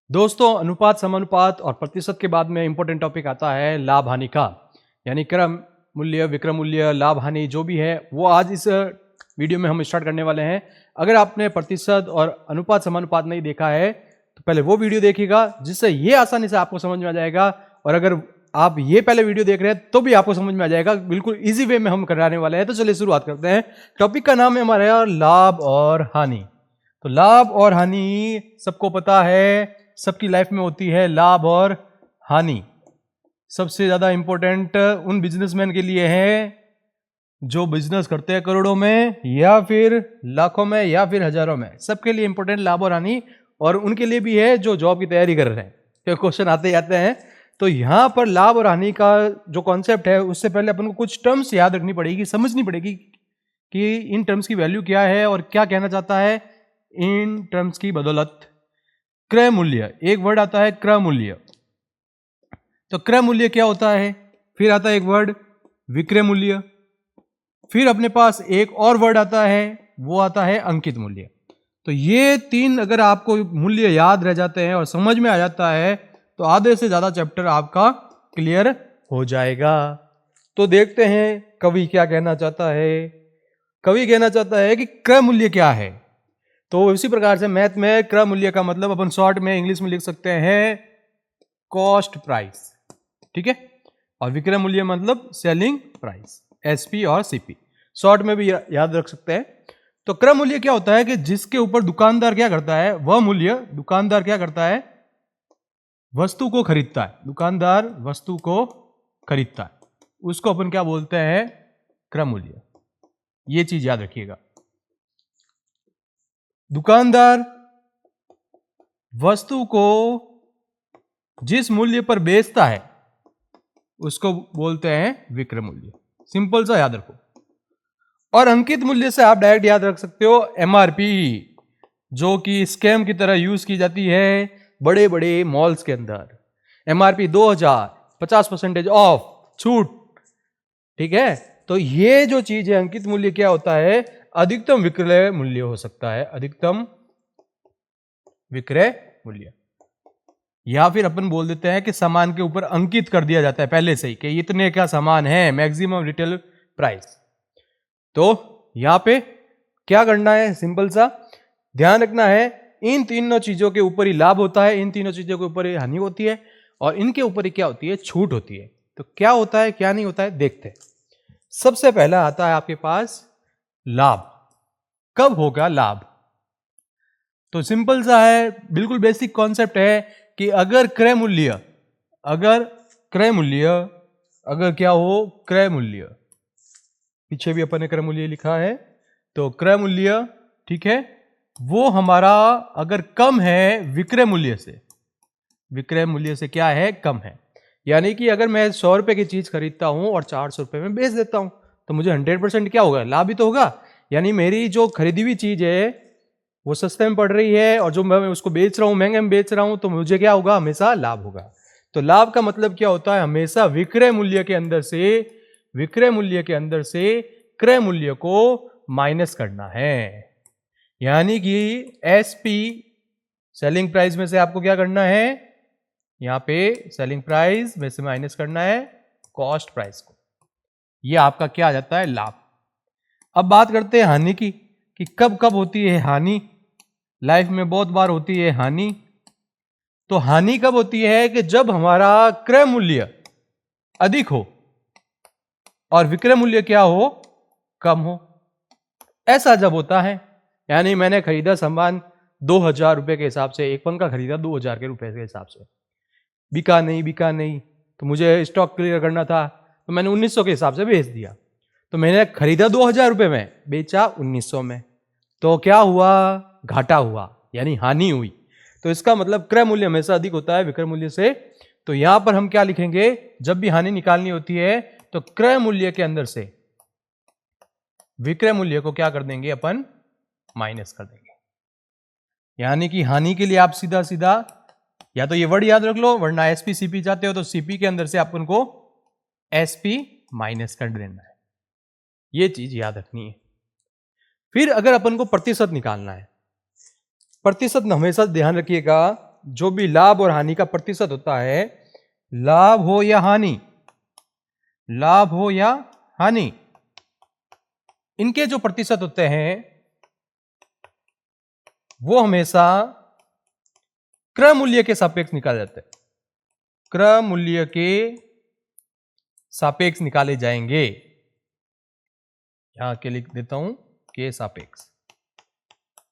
दोस्तों, अनुपात, समानुपात और प्रतिशत के बाद में इंपॉर्टेंट टॉपिक आता है लाभ हानि का। यानी क्रम मूल्य, विक्रय मूल्य, लाभ हानि जो भी है वो आज इस वीडियो में हम स्टार्ट करने वाले हैं। अगर आपने प्रतिशत और अनुपात समानुपात नहीं देखा है तो पहले वो वीडियो देखिएगा, जिससे ये आसानी से आपको समझ में आ जाएगा। और अगर आप ये पहले वीडियो देख रहे हैं तो भी आपको समझ में आ जाएगा। बिल्कुल इजी वे में हम कराने वाले हैं। तो चलिए शुरुआत करते हैं। टॉपिक का नाम है हमारा लाभ और हानि। तो लाभ और हानि सबको पता है, सबकी लाइफ में होती है लाभ और हानि। सबसे ज्यादा इंपॉर्टेंट उन बिजनेसमैन के लिए है जो बिजनेस करते हैं करोड़ों में या फिर लाखों में या फिर हजारों में। सबके लिए इंपॉर्टेंट लाभ और हानि, और उनके लिए भी है जो जॉब की तैयारी कर रहे हैं। तो क्वेश्चन आते जाते हैं। तो यहां पर लाभ और हानि का जो कॉन्सेप्ट है, उससे पहले अपन को कुछ टर्म्स याद रखनी पड़ेगी, समझनी पड़ेगी कि इन टर्म्स की वैल्यू क्या है और क्या कहना चाहता है इन टर्म्स की बदौलत। क्रय मूल्य, एक वर्ड आता है क्रय मूल्य। तो क्रय मूल्य क्या होता है? फिर आता है एक वर्ड विक्रय मूल्य। फिर अपने पास एक और वर्ड आता है, वो आता है अंकित मूल्य। तो ये तीन अगर आपको मूल्य याद रह जाते हैं और समझ में आ जाता है तो आधे से ज्यादा चैप्टर आपका क्लियर हो जाएगा। तो देखते हैं कवि क्या कहना चाहता है। कवि कहना चाहता है कि क्रय मूल्य क्या है। तो इसी प्रकार से मैथ में क्रय मूल्य का मतलब अपन शॉर्ट में इंग्लिश में लिख सकते हैं कॉस्ट प्राइस, ठीक है। और विक्रय मूल्य मतलब सेलिंग प्राइस, एसपी और सीपी, शॉर्ट में भी याद रख सकते हैं। तो क्रय मूल्य क्या होता है कि जिसके ऊपर दुकानदार क्या करता है, वह मूल्य दुकानदार क्या करता है, वस्तु को खरीदता है। दुकानदार वस्तु को खरीदता है, उसको अपन क्या बोलते हैं, क्रय मूल्य। ये चीज याद रखिएगा। दुकानदार वस्तु को जिस मूल्य पर बेचता है उसको बोलते हैं विक्रय मूल्य। सिंपल सा याद रखो। और अंकित मूल्य से आप डायरेक्ट याद रख सकते हो एमआरपी, जो कि स्कैम की तरह यूज की जाती है बड़े बड़े मॉल्स के अंदर। एमआरपी 2000, 50% ऑफ, छूट, ठीक है। तो ये जो चीज है अंकित मूल्य क्या होता है, अधिकतम विक्रय मूल्य हो सकता है, अधिकतम विक्रय मूल्य। या फिर अपन बोल देते हैं कि सामान के ऊपर अंकित कर दिया जाता है पहले से ही कि इतने का सामान है, मैक्सिमम रिटेल प्राइस। तो यहां पे क्या करना है, सिंपल सा ध्यान रखना है, इन तीनों चीजों के ऊपर ही लाभ होता है, इन तीनों चीजों के ऊपर ही हानि होती है, और इनके ऊपर ही क्या होती है, छूट होती है। तो क्या होता है क्या नहीं होता है देखते हैं। सबसे पहला आता है आपके पास लाभ। कब होगा लाभ? तो सिंपल सा है, बिल्कुल बेसिक कॉन्सेप्ट है कि अगर क्रय मूल्य, अगर क्या हो, क्रय मूल्य, पीछे भी अपन ने क्रय मूल्य लिखा है, तो क्रय मूल्य, ठीक है, वो हमारा अगर कम है विक्रय मूल्य से, विक्रय मूल्य से क्या है, कम है। यानी कि अगर मैं 100 रुपए की चीज खरीदता हूं और 400 रुपए में बेच देता हूं, तो मुझे 100% क्या होगा, लाभ ही तो होगा। यानी मेरी जो खरीदी हुई चीज है वो सस्ते में पड़ रही है, और जो मैं उसको बेच रहा हूं महंगे में बेच रहा हूं, तो मुझे क्या होगा, हमेशा लाभ होगा। तो लाभ का मतलब क्या होता है, हमेशा विक्रय मूल्य के अंदर से क्रय मूल्य को माइनस करना है। यानी कि एसपी, सेलिंग प्राइस में से आपको क्या करना है, यहां पे सेलिंग प्राइस में से माइनस करना है कॉस्ट प्राइस को। यह आपका क्या आ जाता है, लाभ। अब बात करते हैं हानि की, कि कब कब होती है हानि। लाइफ में बहुत बार होती है हानि। तो हानि कब होती है कि जब हमारा क्रय मूल्य अधिक हो और विक्रय मूल्य क्या हो, कम हो। ऐसा जब होता है, यानी मैंने खरीदा सामान 2000 रुपए के हिसाब से, एक पंखा खरीदा 2000 के रुपए के हिसाब से, बिका नहीं, तो मुझे स्टॉक क्लियर करना था, तो मैंने 1900 के हिसाब से बेच दिया। तो मैंने खरीदा 2000 रुपए में, बेचा 1900 में, तो क्या हुआ, घाटा हुआ, यानी हानि हुई। तो इसका मतलब क्रय मूल्य हमेशा अधिक होता है विक्रय मूल्य से। तो यहां पर हम क्या लिखेंगे, जब भी हानि निकालनी होती है तो क्रय मूल्य के अंदर से विक्रय मूल्य को क्या कर देंगे, अपन माइनस कर देंगे। यानी कि हानि के लिए आप सीधा सीधा या तो ये वर्ड याद रख लो, वरना एसपी सीपी चाहते हो तो सीपी के अंदर से अपन को एसपी माइनस कर देना है। ये चीज याद रखनी है। फिर अगर अपन को प्रतिशत निकालना है, प्रतिशत हमेशा ध्यान रखिएगा जो भी लाभ और हानि का प्रतिशत होता है, लाभ हो या हानि, लाभ हो या हानि, इनके जो प्रतिशत होते हैं वो हमेशा क्रय मूल्य के सापेक्ष निकाले जाते हैं, क्रय मूल्य के सापेक्ष निकाले जाएंगे। यहां के लिख देता हूं के सापेक्ष,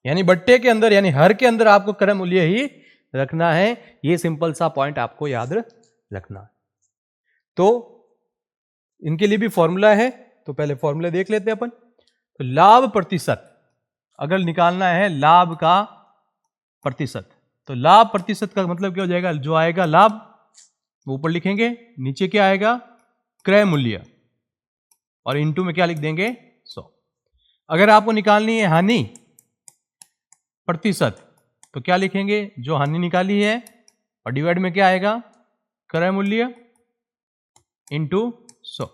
यानी बट्टे के अंदर यानी हर के अंदर आपको क्रय मूल्य ही रखना है। ये सिंपल सा पॉइंट आपको याद रखना है। तो इनके लिए भी फॉर्मूला है, तो पहले फॉर्मूला देख लेते हैं अपन। तो लाभ प्रतिशत अगर निकालना है, लाभ का प्रतिशत, तो लाभ प्रतिशत का मतलब क्या हो जाएगा, जो आएगा लाभ वो ऊपर लिखेंगे, नीचे क्या आएगा क्रय मूल्य, और इनटू में क्या लिख देंगे 100। अगर आपको निकालनी है हानि प्रतिशत, तो क्या लिखेंगे, जो हानि निकाली है, और डिवाइड में क्या आएगा क्रय मूल्य इंटू 100।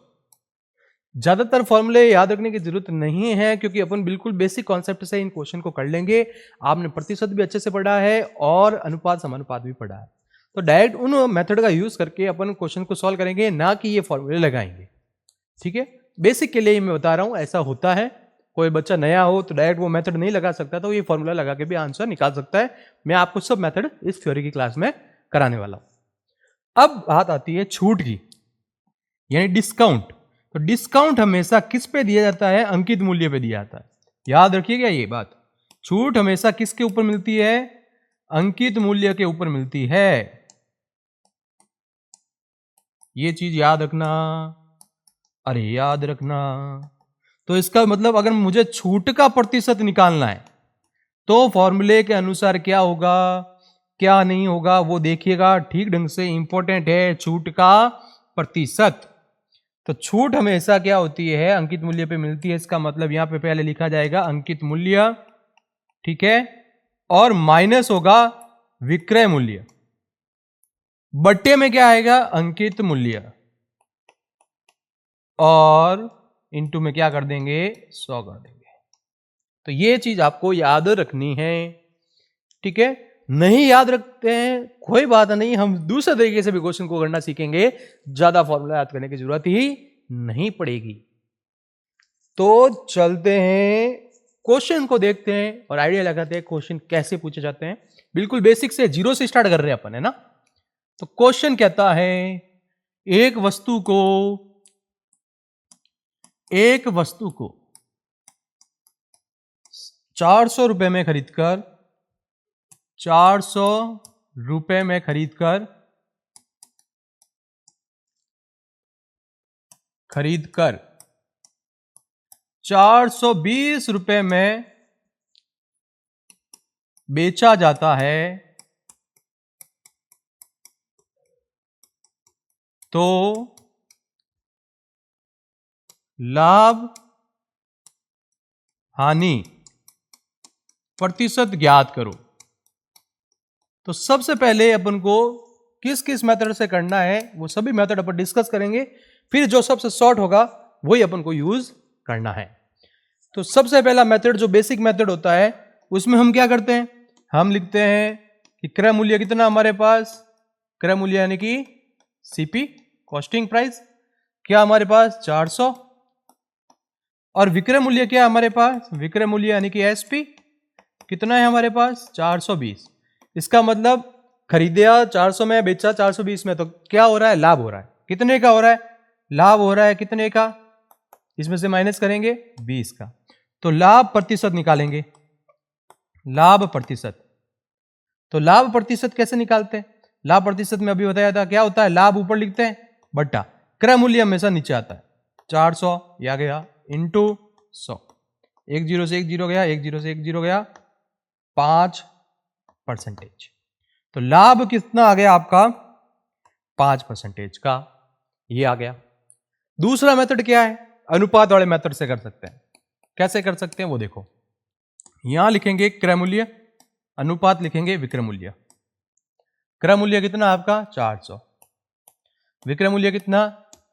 ज्यादातर फॉर्मूले याद रखने की जरूरत नहीं है, क्योंकि अपन बिल्कुल बेसिक कॉन्सेप्ट से इन क्वेश्चन को कर लेंगे। आपने प्रतिशत भी अच्छे से पढ़ा है और अनुपात समानुपात भी पढ़ा है, तो डायरेक्ट उन मेथड का यूज करके अपन क्वेश्चन को सॉल्व करेंगे, ना कि ये फॉर्मूले लगाएंगे। ठीक है, बेसिक के लिए मैं बता रहा हूं, ऐसा होता है। कोई बच्चा नया हो तो डायरेक्ट वो मेथड नहीं लगा सकता, तो ये फॉर्मूला लगा के भी आंसर निकाल सकता है। मैं आपको सब मेथड इस थ्योरी की क्लास में कराने वाला हूं। अब बात आती है छूट की, यानी डिस्काउंट। तो डिस्काउंट हमेशा किस पे दिया जाता है, अंकित मूल्य पे दिया जाता है। याद रखिएगा ये बात, छूट हमेशा किसके ऊपर मिलती है, अंकित मूल्य के ऊपर मिलती है। ये चीज याद रखना, अरे याद रखना। तो इसका मतलब अगर मुझे छूट का प्रतिशत निकालना है, तो फॉर्मूले के अनुसार क्या होगा क्या नहीं होगा वो देखिएगा ठीक ढंग से, इंपॉर्टेंट है छूट का प्रतिशत। तो छूट हमेशा क्या होती है, अंकित मूल्य पे मिलती है। इसका मतलब यहां पे पहले लिखा जाएगा अंकित मूल्य, ठीक है, और माइनस होगा विक्रय मूल्य, बट्टे में क्या आएगा अंकित मूल्य, और इनटू में क्या कर देंगे 100 कर देंगे। तो ये चीज आपको याद रखनी है, ठीक है। नहीं याद रखते हैं कोई बात नहीं, हम दूसरे तरीके से भी क्वेश्चन को करना सीखेंगे, ज्यादा फॉर्मूला याद करने की जरूरत ही नहीं पड़ेगी। तो चलते हैं क्वेश्चन को देखते हैं और आइडिया लगाते हैं क्वेश्चन कैसे पूछे जाते हैं। बिल्कुल बेसिक से, जीरो से स्टार्ट कर रहे हैं अपन, है ना। तो क्वेश्चन कहता है एक वस्तु को 400 रुपए में खरीदकर 400 रुपए में खरीदकर 420 रुपए में बेचा जाता है, तो लाभ हानि प्रतिशत ज्ञात करो। तो सबसे पहले अपन को किस किस मेथड से करना है वो सभी मेथड अपन डिस्कस करेंगे, फिर जो सबसे शॉर्ट होगा वही अपन को यूज करना है। तो सबसे पहला मेथड जो बेसिक मेथड होता है, उसमें हम क्या करते हैं, हम लिखते हैं कि क्रय मूल्य कितना हमारे पास, क्रय मूल्य यानी कि सीपी कॉस्टिंग प्राइस, क्या हमारे पास 400, और विक्रय मूल्य क्या है हमारे पास, विक्रय मूल्य यानी कि एसपी कितना है हमारे पास 420। इसका मतलब खरीदा 400 में, बेचा 420 में, तो क्या हो रहा है लाभ हो रहा है। कितने का हो रहा है, लाभ हो रहा है कितने का, इसमें से माइनस करेंगे 20 का। तो लाभ प्रतिशत निकालेंगे, लाभ प्रतिशत। तो लाभ प्रतिशत कैसे निकालते हैं, लाभ प्रतिशत में अभी बताया था क्या होता है, लाभ ऊपर लिखते हैं बट्टा क्रय मूल्य हमेशा नीचे आता है। 400 या गया इंटू 100, 1 0 से 1 0 गया, 1 0 से 1 0 गया, 5%। तो लाभ कितना आ गया आपका 5% का, ये आ गया। दूसरा मेथड क्या है, अनुपात वाले मेथड से कर सकते हैं। कैसे कर सकते हैं वो देखो, यहां लिखेंगे क्रय मूल्य, अनुपात लिखेंगे विक्रय मूल्य। क्रय मूल्य कितना आपका 400, विक्रय मूल्य कितना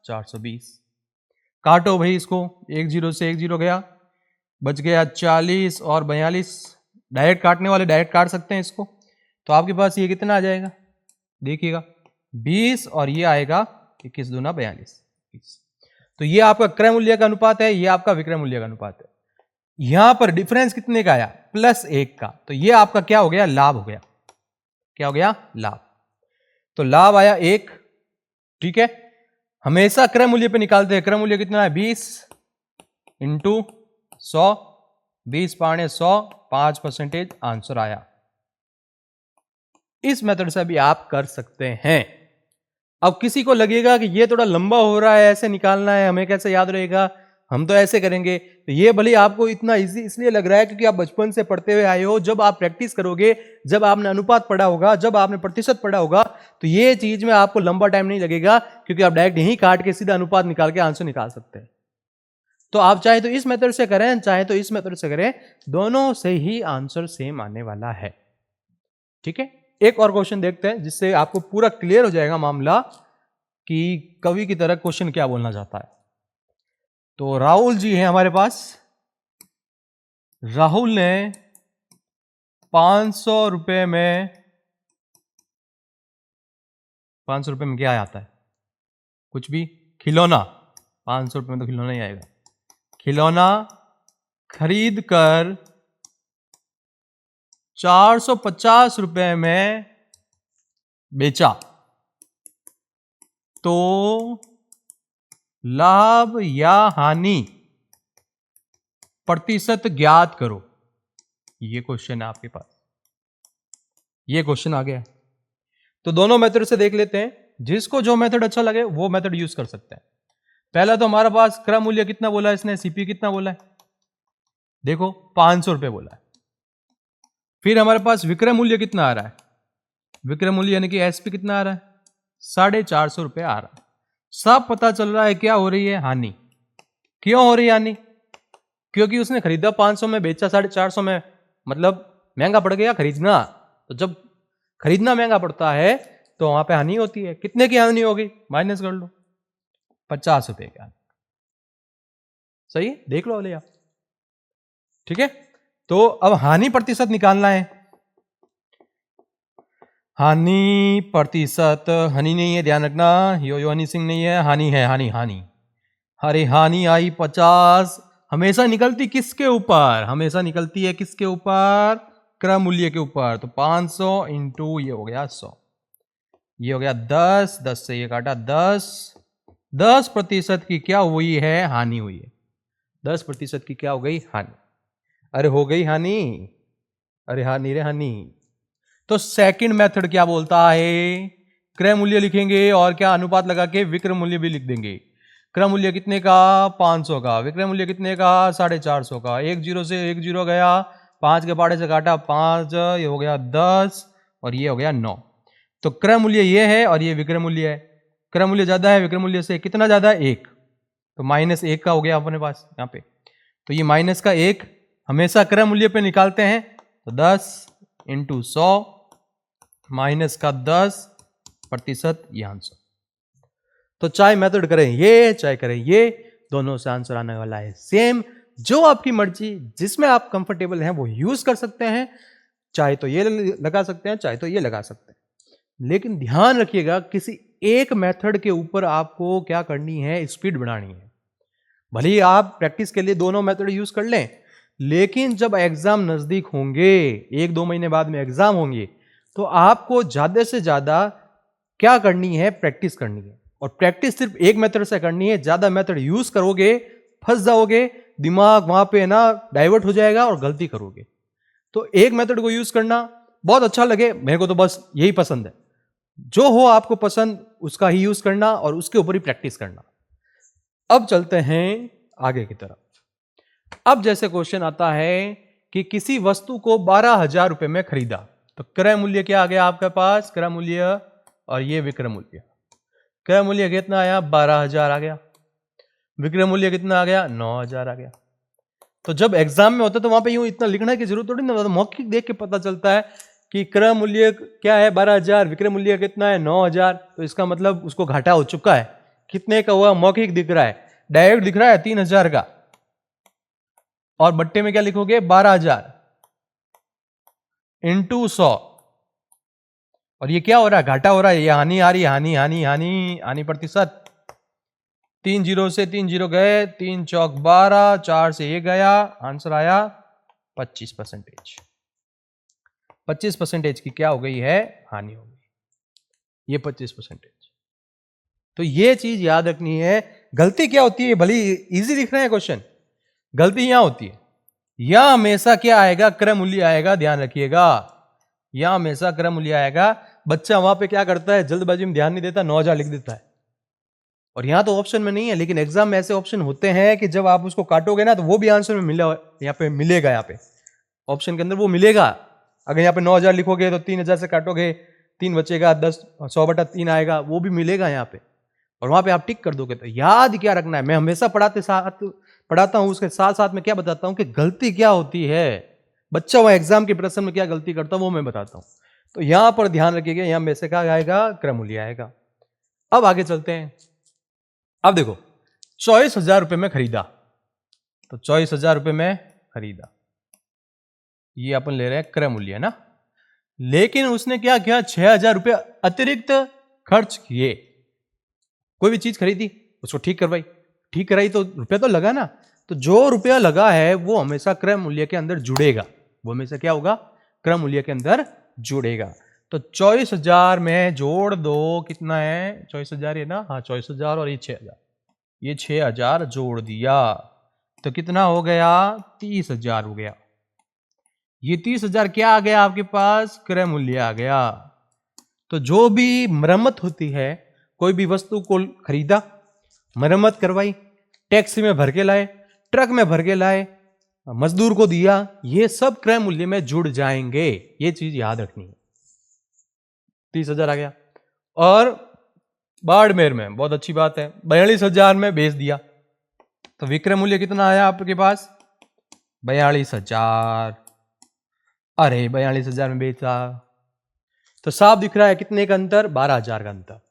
420। काटो भाई इसको, 1 0 से 1 0 गया, बच गया 40 और 42। डायरेक्ट काटने वाले डायरेक्ट काट सकते हैं इसको, तो आपके पास ये कितना आ जाएगा, देखिएगा 20 और ये आएगा 21 दूना 42। तो ये आपका क्रय मूल्य का अनुपात है, ये आपका विक्रय मूल्य का अनुपात है। यहां पर डिफरेंस कितने का आया, +1 का। तो ये आपका क्या हो गया, लाभ हो गया। क्या हो गया, लाभ। तो लाभ आया 1, ठीक है। हमेशा क्रय मूल्य पे निकालते हैं। क्रय मूल्य कितना है, 20 इंटू 100, 20 पाने 100, 5% आंसर आया। इस मेथड से भी आप कर सकते हैं। अब किसी को लगेगा कि ये थोड़ा लंबा हो रहा है, ऐसे निकालना है, हमें कैसे याद रहेगा, हम तो ऐसे करेंगे। तो ये भले आपको इतना इजी इसलिए लग रहा है क्योंकि आप बचपन से पढ़ते हुए आए हो। जब आप प्रैक्टिस करोगे, जब आपने अनुपात पढ़ा होगा, जब आपने प्रतिशत पढ़ा होगा, तो ये चीज में आपको लंबा टाइम नहीं लगेगा, क्योंकि आप डायरेक्ट यहीं काट के सीधा अनुपात निकाल के आंसर निकाल सकते हैं। तो आप चाहे तो इस मेथड से करें, चाहे तो इस मेथड से करें, दोनों से ही आंसर सेम आने वाला है। ठीक है, एक और क्वेश्चन देखते हैं जिससे आपको पूरा क्लियर हो जाएगा मामला कि कवि की तरह क्वेश्चन क्या बोलना चाहता है। तो राहुल जी हैं हमारे पास। राहुल ने 500 रुपए में, 500 रुपए में क्या आता है, कुछ भी, खिलौना। 500 रुपए में तो खिलौना ही आएगा। खिलौना खरीद कर 450 रुपए में बेचा, तो लाभ या हानि प्रतिशत ज्ञात करो। ये क्वेश्चन है आपके पास, ये क्वेश्चन आ गया। तो दोनों मेथड से देख लेते हैं, जिसको जो मेथड अच्छा लगे वो मेथड यूज कर सकते हैं। पहला तो हमारे पास क्रय मूल्य कितना बोला है इसने, सीपी कितना बोला है, देखो 500 रुपए बोला है। फिर हमारे पास विक्रय मूल्य कितना आ रहा है, विक्रय मूल्य यानी कि एसपी कितना आ रहा है, 450 रुपए आ रहा है। सब पता चल रहा है क्या हो रही है, हानि। क्यों हो रही है हानि, क्योंकि उसने खरीदा 500 में, बेचा 450 में, मतलब महंगा पड़ गया खरीदना। तो जब खरीदना महंगा पड़ता है तो वहां पे हानि होती है। कितने की हानि होगी, माइनस कर लो, 50 रुपए की हानि। सही है, देख लो वाले आप। ठीक है, तो अब हानि प्रतिशत निकालना है। हानि प्रतिशत, हानि नहीं है, ध्यान रखना, यो हनी सिंह नहीं है, हानि है, हानि हानि। अरे हानि आई 50, हमेशा निकलती किसके ऊपर, हमेशा निकलती है किसके ऊपर, क्रय मूल्य के ऊपर। तो 500 इंटू ये हो गया 100, ये हो गया 10, 10 से ये काटा 10, 10% की क्या हुई है, हानि हुई है। 10% की क्या हो गई, हानि। अरे हो गई हानि, अरे हानि रे हानि। तो सेकंड मेथड क्या बोलता है, क्रय मूल्य लिखेंगे और क्या अनुपात लगा के विक्रय मूल्य भी लिख देंगे। क्रय मूल्य कितने का, 500 का, विक्रय मूल्य कितने का, 450 का। एक जीरो से एक जीरो गया, 5 के पाड़े से काटा 5, ये हो गया 10 और ये हो गया 9। तो क्रय मूल्य ये है और ये विक्रय मूल्य है। क्रय मूल्य ज्यादा है विक्रय मूल्य से, कितना ज्यादा है, 1। तो -1 का हो गया अपने पास यहाँ पे। तो ये माइनस का 1 हमेशा क्रय मूल्य पे निकालते हैं। तो 10 इंटू 100 माइनस का 10%, ये आंसर। तो चाहे मेथड करें ये, चाहे करें ये, दोनों से आंसर आने वाला है सेम। जो आपकी मर्जी, जिसमें आप कंफर्टेबल हैं वो यूज कर सकते हैं। चाहे तो ये लगा सकते हैं, चाहे तो ये लगा सकते हैं। लेकिन ध्यान रखिएगा, किसी एक मेथड के ऊपर आपको क्या करनी है, स्पीड बढ़ानी है। भले ही आप प्रैक्टिस के लिए दोनों मेथड यूज कर लें, लेकिन जब एग्जाम नजदीक होंगे, 1-2 महीने बाद में एग्जाम होंगे, तो आपको ज्यादा से ज्यादा क्या करनी है, प्रैक्टिस करनी है। और प्रैक्टिस सिर्फ एक मेथड से करनी है। ज्यादा मेथड यूज करोगे फंस जाओगे, दिमाग वहां पे ना डाइवर्ट हो जाएगा और गलती करोगे। तो एक मेथड को यूज करना, बहुत अच्छा लगे मेरे को तो बस यही पसंद है। जो हो आपको पसंद उसका ही यूज करना और उसके ऊपर ही प्रैक्टिस करना। अब चलते हैं आगे की तरफ। अब जैसे क्वेश्चन आता है कि किसी वस्तु को 12,000 रुपए में खरीदा, तो क्रय मूल्य क्या आ गया आपके पास, क्रय मूल्य और ये विक्रय मूल्य। क्रय मूल्य कितना आया, 12,000 आ गया। विक्रय मूल्य कितना आ गया, 9,000 आ गया। तो जब एग्जाम में होता है तो वहां पे यूं इतना लिखने की जरूरत थोड़ी ना, मौखिक देख के पता चलता है कि क्रय मूल्य क्या है 12,000, विक्रय मूल्य कितना है 9,000। तो इसका मतलब उसको घाटा हो चुका है। कितने का हुआ, मौखिक दिख रहा है, डायरेक्ट दिख रहा है 3,000 का। और बट्टे में क्या लिखोगे, 12,000 इंटू 100, और ये क्या हो रहा है, घाटा हो रहा है, ये हानि आ रही है, हानि हानि हानि हानि प्रतिशत। 3 जीरो से 3 जीरो गए, 3 चौक 12, 4 से ये गया, आंसर आया 25%। 25% की क्या हो गई है, हानि हो गई, ये 25%। तो ये चीज याद रखनी है। गलती क्या होती है, भले इजी दिख रहा है क्वेश्चन, गलती यहां होती है, यहां हमेशा क्या आएगा, क्रय मूल्य आएगा, ध्यान रखिएगा, यहां हमेशा क्रय मूल्य आएगा। बच्चा वहां पे क्या करता है, जल्दबाजी में ध्यान नहीं देता, 9,000 लिख देता है, और यहां तो ऑप्शन में नहीं है, लेकिन एग्जाम में ऐसे ऑप्शन होते हैं कि जब आप उसको काटोगे ना तो वो भी आंसर में मिला, यहाँ पे मिलेगा, यहाँ पे ऑप्शन के अंदर वो मिलेगा। अगर यहाँ पे 9,000 लिखोगे तो 3,000 से काटोगे, 3 बचेगा, 10 100/3 आएगा, वो भी मिलेगा यहाँ पे, और वहां पे आप टिक कर दोगे। तो याद क्या रखना है, मैं हमेशा पढ़ाता हूं, उसके साथ साथ में क्या बताता हूं कि गलती क्या होती है, बच्चा वह एग्जाम के प्रश्न में क्या गलती करता है वो मैं बताता हूं। तो यहां पर ध्यान रखिएगा, यहां में से क्या आएगा, क्रय मूल्य आएगा। अब आगे चलते हैं। अब देखो 24,000 रुपए में खरीदा, तो 24,000 रुपए में खरीदा, ये अपन ले रहे हैं क्रय मूल्य, है ना। लेकिन उसने क्या किया, 6,000 रुपए अतिरिक्त खर्च किए, कोई भी चीज खरीदी, उसको ठीक करवाई, ठीक कराई तो रुपया तो लगा ना, तो जो रुपया लगा है वो हमेशा क्रय मूल्य के अंदर जुड़ेगा, वो हमेशा क्या होगा, क्रय मूल्य के अंदर जुड़ेगा। तो 24,000 में जोड़ दो, कितना है, 24,000 है ना, हाँ 24,000 और ये 6,000, ये 6,000 जोड़ दिया तो कितना हो गया, 30,000 हो गया। ये 30,000 क्या आ गया आपके पास, क्रय मूल्य आ गया। तो जो भी मरम्मत होती है, कोई भी वस्तु को खरीदा, मरम्मत करवाई, टैक्सी में भर के लाए, ट्रक में भर के लाए, मजदूर को दिया, ये सब क्रय मूल्य में जुड़ जाएंगे, ये चीज याद रखनी है। 30,000 आ गया। और बाड़मेर में, बहुत अच्छी बात है, 42,000 में बेच दिया, तो विक्रय मूल्य कितना आया आपके पास, 42,000। अरे 42,000 में बेचा, तो साफ दिख रहा है कितने का अंतर, 12,000 का अंतर।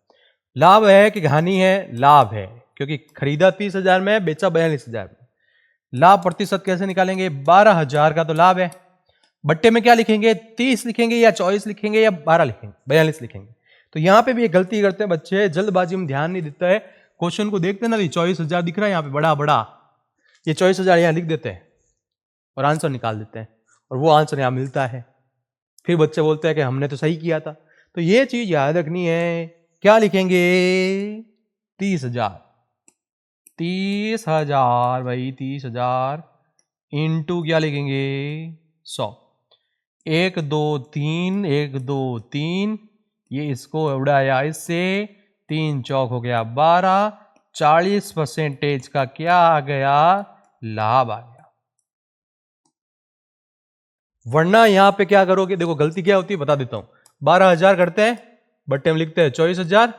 लाभ है कि हानि है, लाभ है, क्योंकि खरीदा 30,000 में, बेचा 42,000 में। लाभ प्रतिशत कैसे निकालेंगे, 12,000 का तो लाभ है, बट्टे में क्या लिखेंगे, 30 लिखेंगे या 24 लिखेंगे या 12 लिखेंगे, 42 लिखेंगे। तो यहां पे भी एक गलती करते हैं बच्चे, जल्दबाजी में ध्यान नहीं देता है, क्वेश्चन को देखते हैं ना, 24,000 दिख रहा है यहाँ पे बड़ा बड़ा, ये 24,000 यहां लिख देते हैं और आंसर निकाल देते हैं, और वो आंसर यहां मिलता है। फिर बच्चे बोलते हैं कि हमने तो सही किया था। तो ये चीज याद रखनी है, क्या लिखेंगे, 30,000, 30,000 भाई, 30,000 इंटू क्या लिखेंगे, 100, 1 2 3, 1 2 3, ये इसको उड़ाया इससे, 3 चौक हो गया 12, 40% का क्या आ गया, लाभ आ गया। वरना यहां पे क्या करोगे, देखो गलती क्या होती है बता देता हूं, 12,000 करते हैं, बट्टे में लिखते हैं 24,000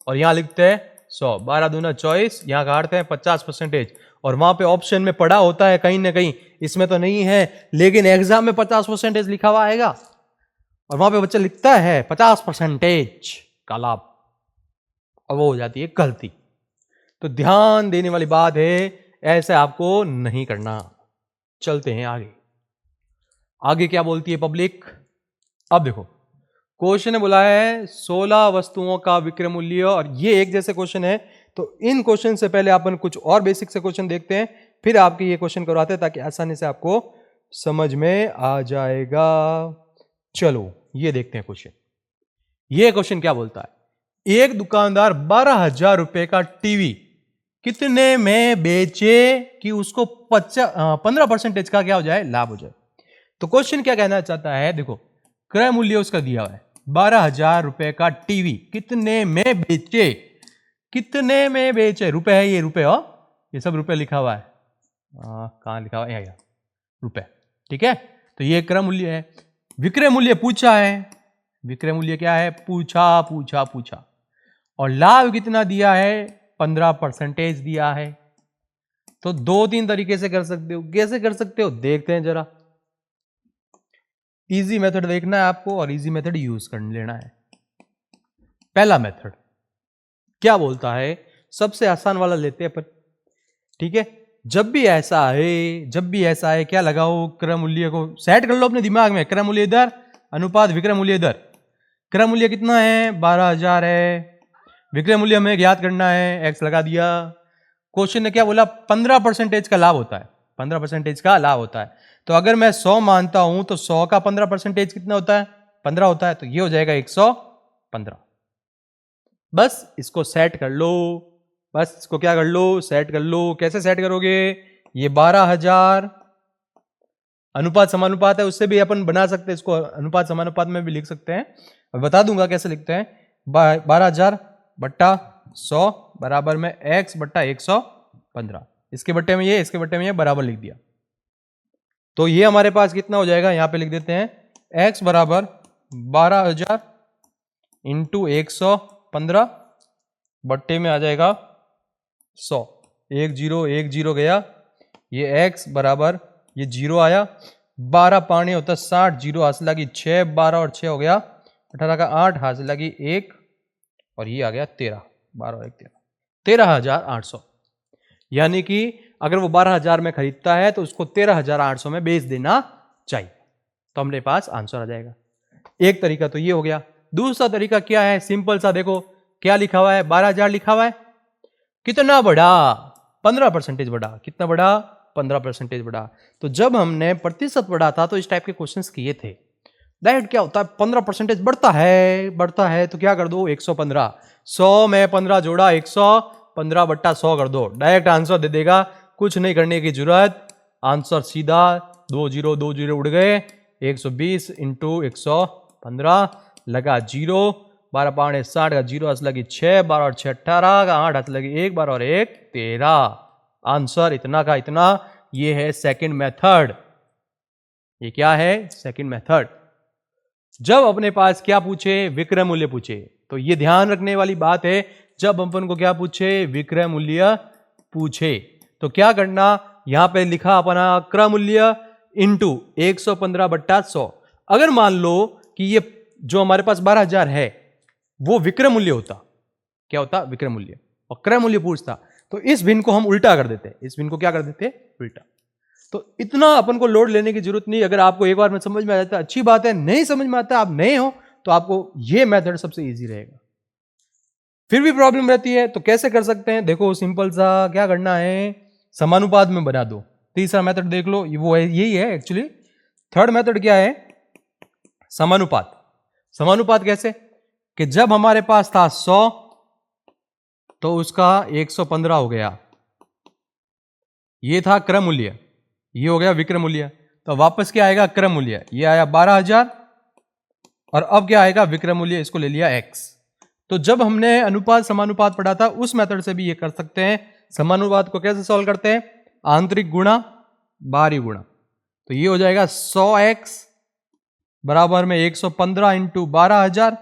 और यहां लिखते हैं 100, 12 दूना 24, यहां काटते हैं 50%, और वहां पे ऑप्शन में पड़ा होता है कहीं ना कहीं, इसमें तो नहीं है, लेकिन एग्जाम में 50% लिखा हुआ आएगा, और वहां पे बच्चा लिखता है 50% का लाभ, और वो हो जाती है गलती। तो ध्यान देने वाली बात है, ऐसे आपको नहीं करना। चलते हैं आगे, आगे क्या बोलती है पब्लिक। अब देखो क्वेश्चन ने बोला है 16 वस्तुओं का विक्रय मूल्य, और ये एक जैसे क्वेश्चन है, तो इन क्वेश्चन से पहले अपन कुछ और बेसिक से क्वेश्चन देखते हैं, फिर आपके ये क्वेश्चन करवाते हैं, ताकि आसानी से आपको समझ में आ जाएगा। चलो ये देखते हैं क्वेश्चन। ये क्वेश्चन क्या बोलता है, एक दुकानदार 12,000 रुपए का टीवी कितने में बेचे कि उसको 15% का क्या हो जाए, लाभ हो जाए। तो क्वेश्चन क्या कहना चाहता है, देखो क्रय मूल्य उसका दिया हुआ है, 12,000 रुपए का टीवी कितने में बेचे, कितने में बेचे, रुपए है, ये रुपए हो, ये सब रुपए लिखा हुआ है, कहां लिखा हुआ है, यहाँ रुपए, ठीक है। तो ये क्रय मूल्य है। विक्रय मूल्य पूछा है, विक्रय मूल्य क्या है, पूछा पूछा पूछा, और लाभ कितना दिया है, 15% दिया है। तो 2-3 तरीके से कर सकते हो, कैसे कर सकते हो देखते हैं जरा। इजी मेथड देखना है आपको, और इजी मेथड यूज कर लेना है। पहला मेथड क्या बोलता है, सबसे आसान वाला लेते हैं अपन, ठीक है। जब भी ऐसा है क्या लगाओ, क्रय मूल्य को सेट कर लो अपने दिमाग में, क्रय मूल्य इधर, अनुपात विक्रय मूल्य इधर। क्रय मूल्य कितना है? 12,000 है। विक्रय मूल्य हमें ज्ञात करना है, x लगा दिया। क्वेश्चन ने क्या बोला? 15% का लाभ होता है। 15% का लाभ होता है। तो अगर मैं 100 मानता हूं तो 100 का 15% कितना होता है? 15 होता है। तो ये हो जाएगा 115। बस इसको सेट कर लो। बस इसको क्या कर लो? सेट कर लो। कैसे सेट करोगे? ये 12,000 अनुपात समानुपात है, उससे भी अपन बना सकते हैं इसको, अनुपात समानुपात में भी लिख सकते हैं। अब बता दूंगा कैसे लिखते हैं। 12,000 बट्टा 100 बराबर में x बट्टा 115। इसके बट्टे में ये, इसके बट्टे में ये, बराबर लिख दिया। तो ये हमारे पास कितना हो जाएगा? यहां पे लिख देते हैं x बराबर 12,000 इंटू 115 बट्टे में आ जाएगा 100। 1 0 गया। ये x बराबर ये 0 आया। 12 पानी होता 60, 0 हाथ से लगी 6, 12 और 6 हो गया 18 का 8, हाथ से लगी 1 और ये आ गया 13। 12 और 1 13, 13,800। यानी कि अगर वो 12,000 में खरीदता है तो उसको 13,800 में बेच देना चाहिए। तो हमारे पास आंसर आ जाएगा। एक तरीका तो ये हो गया। दूसरा तरीका क्या है? सिंपल सा, देखो क्या लिखा हुआ है? 12,000 लिखा हुआ है। कितना बढ़ा? 15% बढ़ा। कितना बढ़ा? 15% बढ़ा। तो जब हमने प्रतिशत बढ़ा था तो इस टाइप के क्वेश्चंस किए थे। डायरेक्ट क्या होता है? 15% बढ़ता है तो क्या कर दो? 115। 100 में 15 जोड़ा, 115 बट्टा 100 कर दो, डायरेक्ट आंसर दे देगा। कुछ नहीं करने की जरूरत, आंसर सीधा 2 0 उड़ गए। 120 इंटू 115 लगा 0, 12 पाँच 60 का 0 हाथ लगी 6, 12 और 6 18 का 8 हाथ लगी 1, 12 और 1 13। आंसर इतना का इतना। ये है सेकंड मेथड। ये क्या है? Second method. जब अपने पास क्या पूछे? विक्रय मूल्य पूछे। तो ये ध्यान रखने वाली बात है, जब अपन को क्या पूछे? विक्रय मूल्य पूछे तो क्या करना? यहां पे लिखा अपना क्रय मूल्य इंटू 115 बट्टा 100। अगर मान लो कि ये जो हमारे पास 12,000 है वो विक्रय मूल्य होता, क्या होता? विक्रय मूल्य, और क्रय मूल्य पूछता, तो इस भिन्न को हम उल्टा कर देते। इस भिन्न को क्या कर देते? उल्टा। तो इतना अपन को लोड लेने की जरूरत नहीं। अगर आपको एक बार में समझ में आ जाता है अच्छी बात है, नहीं समझ में आता, आप नए हो, तो आपको यह मेथड सबसे इजी रहेगा। फिर भी प्रॉब्लम रहती है तो कैसे कर सकते हैं? देखो सिंपल सा क्या करना है, समानुपात में बना दो। तीसरा मेथड देख लो, वो है यही है एक्चुअली। थर्ड मेथड क्या है? समानुपात। समानुपात कैसे? कि जब हमारे पास था 100 तो उसका 115 हो गया, ये था क्रय मूल्य, ये हो गया विक्रय मूल्य। तो वापस क्या आएगा? क्रय मूल्य। ये आया 12,000 और अब क्या आएगा? विक्रय मूल्य। इसको ले लिया x। तो जब हमने अनुपात समानुपात पढ़ा था उस मेथड से भी ये कर सकते हैं। समानुपात को कैसे सॉल्व करते हैं? आंतरिक गुणा बाहरी गुणा। तो ये हो जाएगा 100x बराबर में 115 इंटू 12,000